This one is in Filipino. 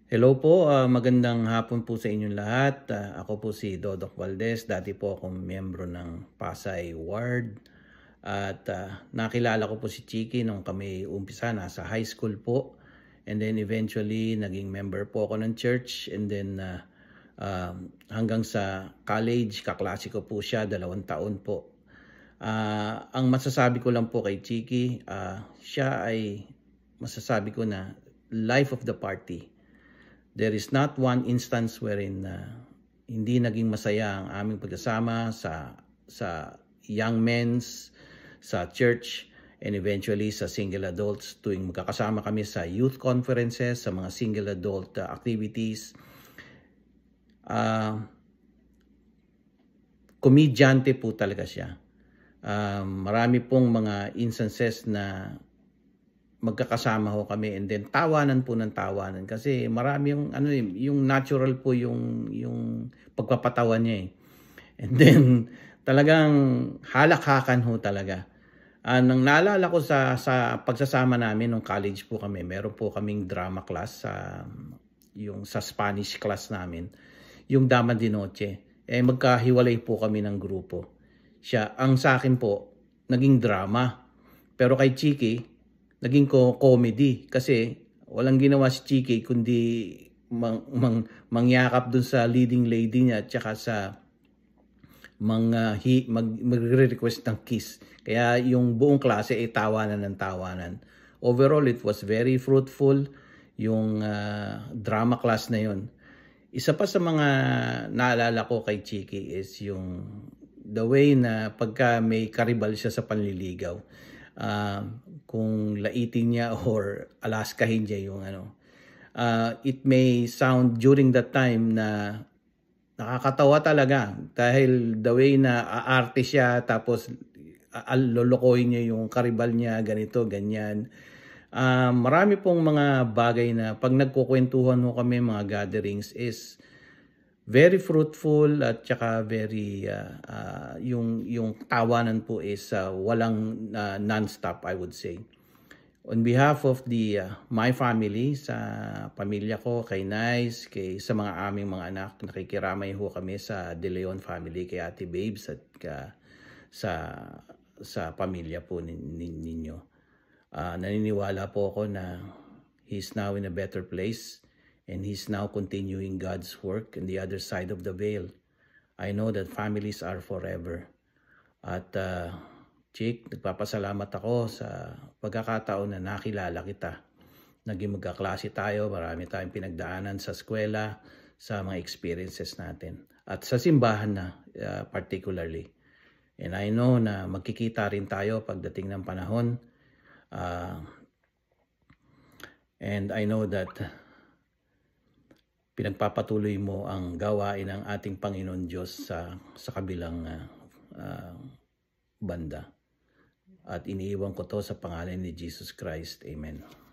Hello po, magandang hapon po sa inyong lahat. Ako po si Dodok Valdez. Dati po akong miyembro ng Pasay Ward. At nakilala ko po si Chiki nung kami umpisa, nasa high school po. And then eventually, naging member po ako ng church. And then hanggang sa college, kaklase ko po siya, 2 taon po. Ang masasabi ko lang po kay Chiki, siya ay masasabi ko na life of the party. There is not one instance wherein hindi naging masaya ang aming pagkasama sa young men's, sa church, and eventually sa single adults tuwing magkakasama kami sa youth conferences, sa mga single adult activities. Komedyante po talaga siya. Marami pong mga instances na magkakasama ho kami and then tawanan po ng tawanan kasi marami yung natural po yung pagpapatawa niya eh. And then talagang halakhakan ho talaga. Nang naalala ko sa pagsasama namin nung college po kami, meron po kaming drama class yung sa Spanish class namin, yung Dama de Noche. Magkahiwalay po kami ng grupo. Ang sa akin po naging drama. Pero kay Chiki naging comedy kasi walang ginawa si Chiki kundi mangyakap dun sa leading lady niya at saka sa magre-request ng kiss. Kaya yung buong klase ay tawanan ng tawanan. Overall, it was very fruitful yung drama class na yun. Isa pa sa mga naalala ko kay Chiki is yung the way na pagka may karibal siya sa panliligaw. Kung laitin niya or alaskahin niya yung it may sound during that time na nakakatawa talaga dahil the way na aarte siya tapos lolokohin niya yung karibal niya, ganito, ganyan. Marami pong mga bagay na pag nagkukwentuhan mo kami mga gatherings is very fruitful at saka very yung tawanan po is walang non-stop, I would say. On behalf of my family, sa pamilya ko, kay Nice, sa mga aming mga anak, nakikiramay ho kami sa De Leon family, kay Ate Babes at sa pamilya po ninyo. Naniniwala po ako na he's now in a better place. And he's now continuing God's work on the other side of the veil. I know that families are forever. At Chick, nagpapasalamat ako sa pagkakataon na nakilala kita. Naging magkaklase tayo, marami tayong pinagdaanan sa eskwela, sa mga experiences natin. At sa simbahan na particularly. And I know na magkikita rin tayo pagdating ng panahon. And I know that pinagpapatuloy mo ang gawain ng ating Panginoon Diyos sa kabilang banda. At iniiwan ko to sa pangalan ni Jesus Christ. Amen.